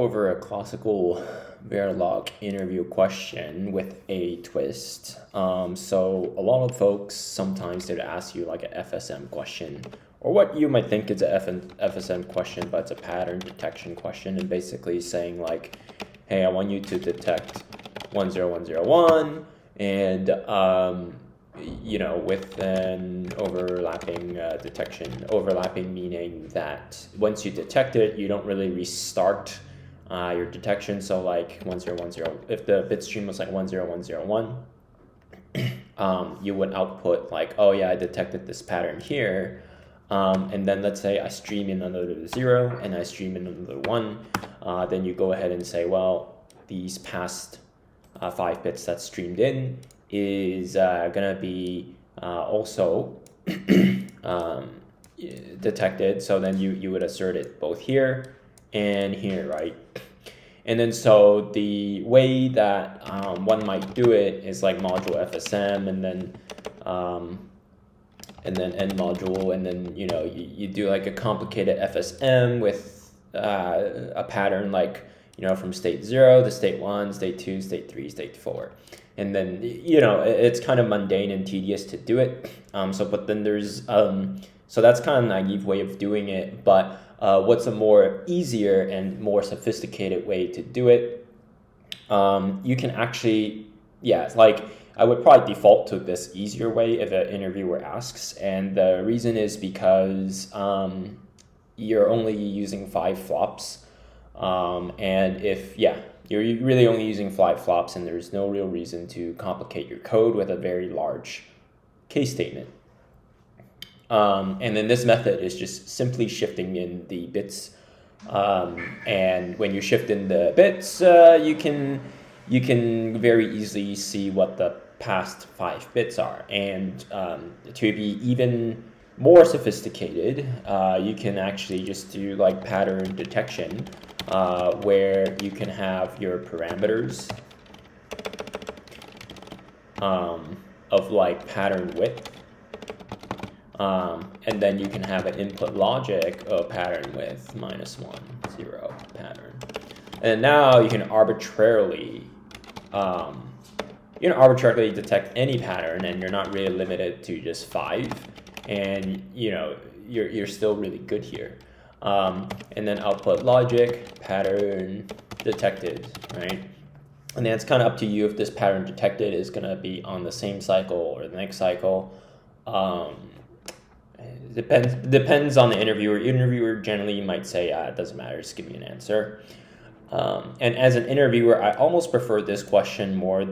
Over a classical Verilog interview question with a twist. So a lot of folks sometimes they'd ask you like an FSM question, or what you might think is a FSM question, but it's a pattern detection question, and basically saying like, hey, I want you to detect 10101, and with an overlapping detection. Overlapping meaning that once you detect it, you don't really restart your detection. So like 1010, if the bit stream was like 10101, you would output like, oh yeah, I detected this pattern here. And then let's say I stream in another 0 and I stream in another 1. Then you go ahead and say, well, these past 5 bits that streamed in is gonna be also detected. So then you would assert it both here and here, right? And then so the way that one might do it is like module FSM and then end module, and then you do like a complicated FSM with a pattern like from state 0 to state 1, state 2, state 3, state 4. And then it's kind of mundane and tedious to do it. But then there's so that's kind of a naive way of doing it. But what's a more easier and more sophisticated way to do it? You can actually, like I would probably default to this easier way if an interviewer asks, and the reason is because you're only using 5 flops, and if you're really only using 5 flops, and there's no real reason to complicate your code with a very large case statement. And then this method is just simply shifting in the bits. And when you shift in the bits, you can very easily see what the past 5 bits are. And to be even more sophisticated, you can actually just do like pattern detection, where you can have your parameters of like pattern width. And then you can have an input logic of pattern width -1, 0 pattern. And now you can arbitrarily detect any pattern, and you're not really limited to just 5, and you're still really good here. And then output logic, pattern detected, right? And then it's kind of up to you if this pattern detected is going to be on the same cycle or the next cycle. Depends on the interviewer. Interviewer generally might say, it doesn't matter, just give me an answer. And as an interviewer, I almost prefer this question more,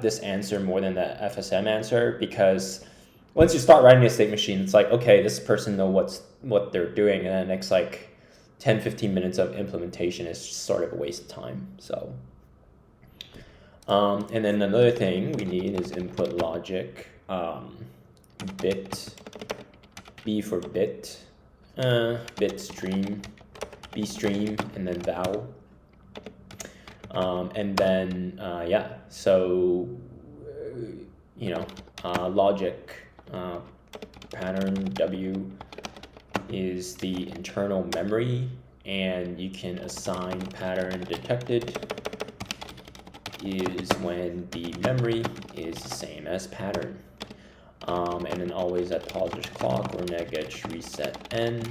this answer more than the FSM answer, because once you start writing a state machine, it's like, okay, this person knows what they're doing, and then the next like 10-15 minutes of implementation is just sort of a waste of time. So, and then another thing we need is input logic, bit, B for bit, bit stream, B stream, and then val. And then, logic pattern W is the internal memory, and you can assign pattern detected is when the memory is the same as pattern. And then always at positive clock or -edge reset n,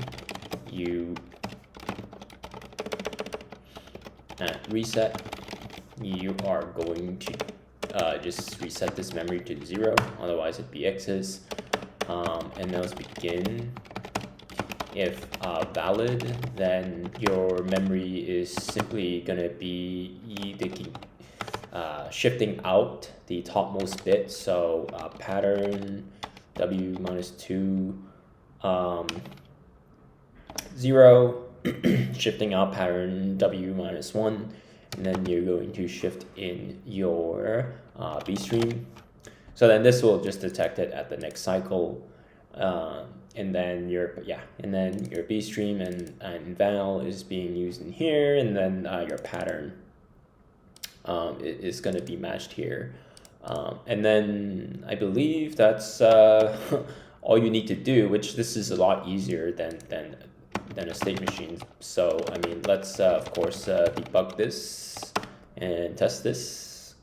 at reset, you are going to just reset this memory to 0, otherwise it'd be X's. And those begin. If valid, then your memory is simply going to be shifting out the topmost bit. So pattern W -2, 0, shifting out pattern W -1, and then you're going to shift in your B stream. So then this will just detect it at the next cycle, and then your B stream and val is being used in here, and then your pattern is going to be matched here. And then I believe that's all you need to do, which this is a lot easier than than a state machine. So I mean, let's of course debug this and test this.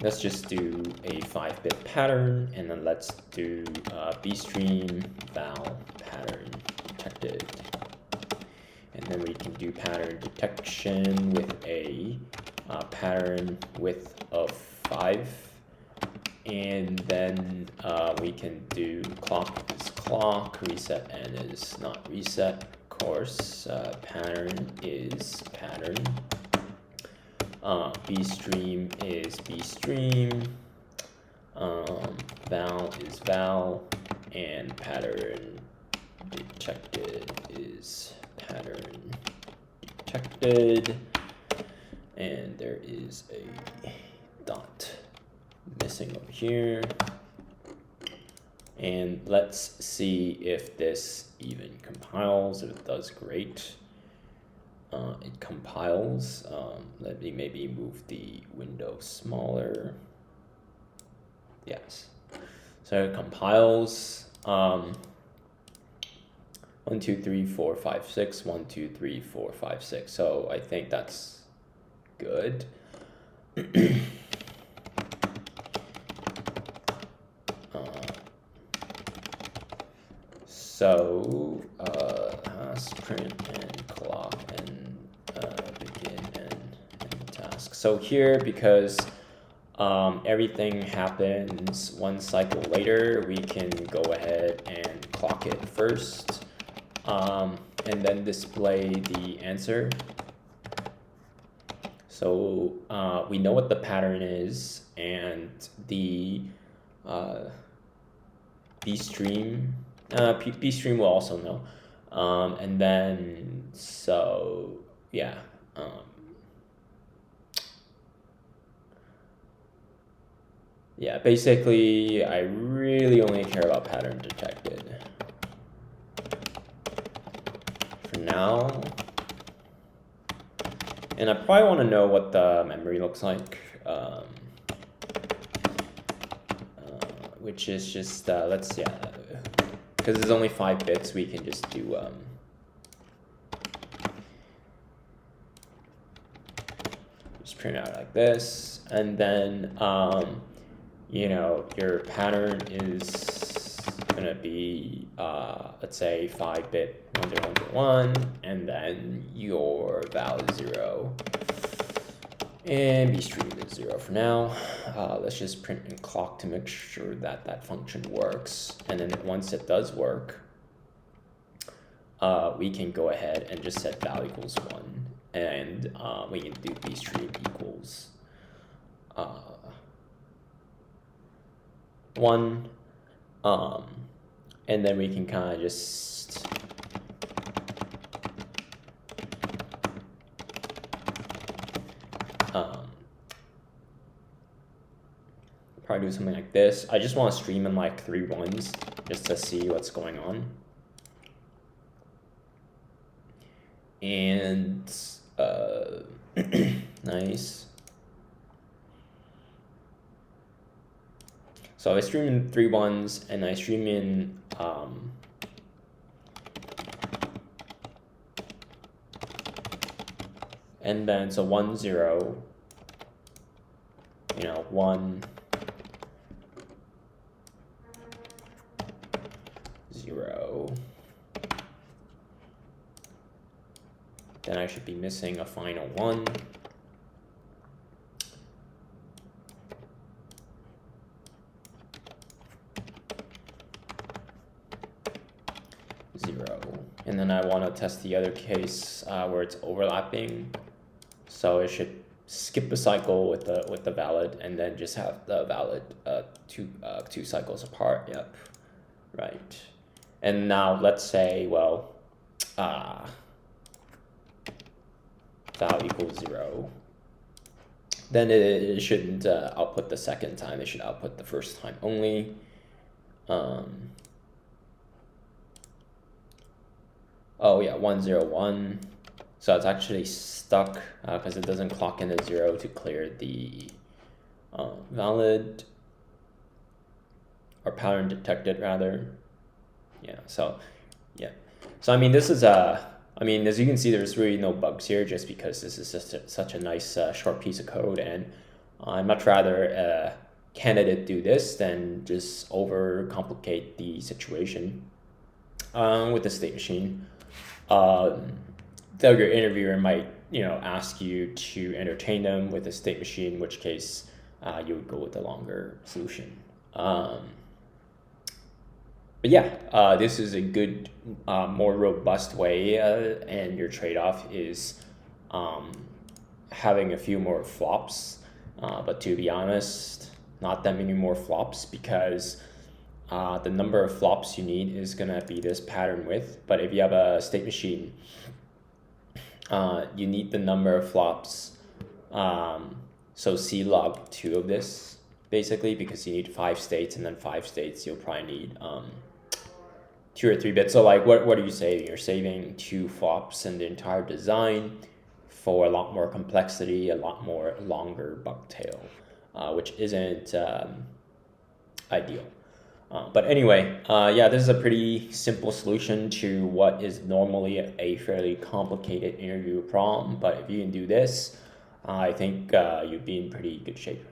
Let's just do a 5-bit pattern, and then let's do bstream val pattern detected. And then we can do pattern detection with a pattern width of 5. And then we can do clock is clock, reset n is not reset, of course, pattern is pattern. Bstream is bstream, val is val, and pattern detected is pattern detected, and there is a dot missing over here. And let's see if this even compiles. If it does, great. It compiles. Let me maybe move the window smaller. Yes. So it compiles. 1, 2, 3, 4, 5, 6. 1, 2, 3, 4, 5, 6. So I think that's good. So print and clock and begin and task. So here, because everything happens 1 cycle later, we can go ahead and clock it first, and then display the answer. So we know what the pattern is, and the bstream will also know. And then, so yeah. Yeah, basically, I really only care about pattern detected for now. And I probably want to know what the memory looks like, which is just, let's, yeah, because there's only 5 bits, we can just do, just print out like this, and then, you know, your pattern is gonna be, let's say 5-bit 1001, and then your val is 0, and bstream is 0 for now. Let's just print and clock to make sure that that function works, and then once it does work, we can go ahead and just set val equals 1, and we can do bstream equals 1, and then we can kind of just probably do something like this. I just want to stream in like 3 ones just to see what's going on. And nice. So I stream in 3 ones, and I stream in and then so 1 0, you know, 1 0. Then I should be missing a final 1. And then I want to test the other case where it's overlapping. So it should skip a cycle with the valid, and then just have the valid 2 cycles apart. Yep, right. And now let's say, well, val equals 0. Then it shouldn't output the second time. It should output the first time only. Oh yeah, 1 0 1. So it's actually stuck because it doesn't clock in a 0 to clear the valid or pattern detected rather. Yeah. So yeah. So I mean, this is I mean, as you can see, there's really no bugs here, just because this is just such a nice short piece of code, and I'd much rather a candidate do this than just overcomplicate the situation with the state machine. Though your interviewer might, ask you to entertain them with a state machine, in which case you would go with the longer solution. But yeah, this is a good, more robust way, and your trade-off is having a few more flops. But to be honest, not that many more flops, because the number of flops you need is going to be this pattern width. But if you have a state machine, you need the number of flops. So C log 2 of this, basically, because you need 5 states, and then 5 states you'll probably need 2 or 3 bits. So like, what are you saving? You're saving 2 flops in the entire design for a lot more complexity, a lot more longer bug tail, which isn't ideal. But anyway, yeah, this is a pretty simple solution to what is normally a fairly complicated interview problem. But if you can do this, I think you'd be in pretty good shape.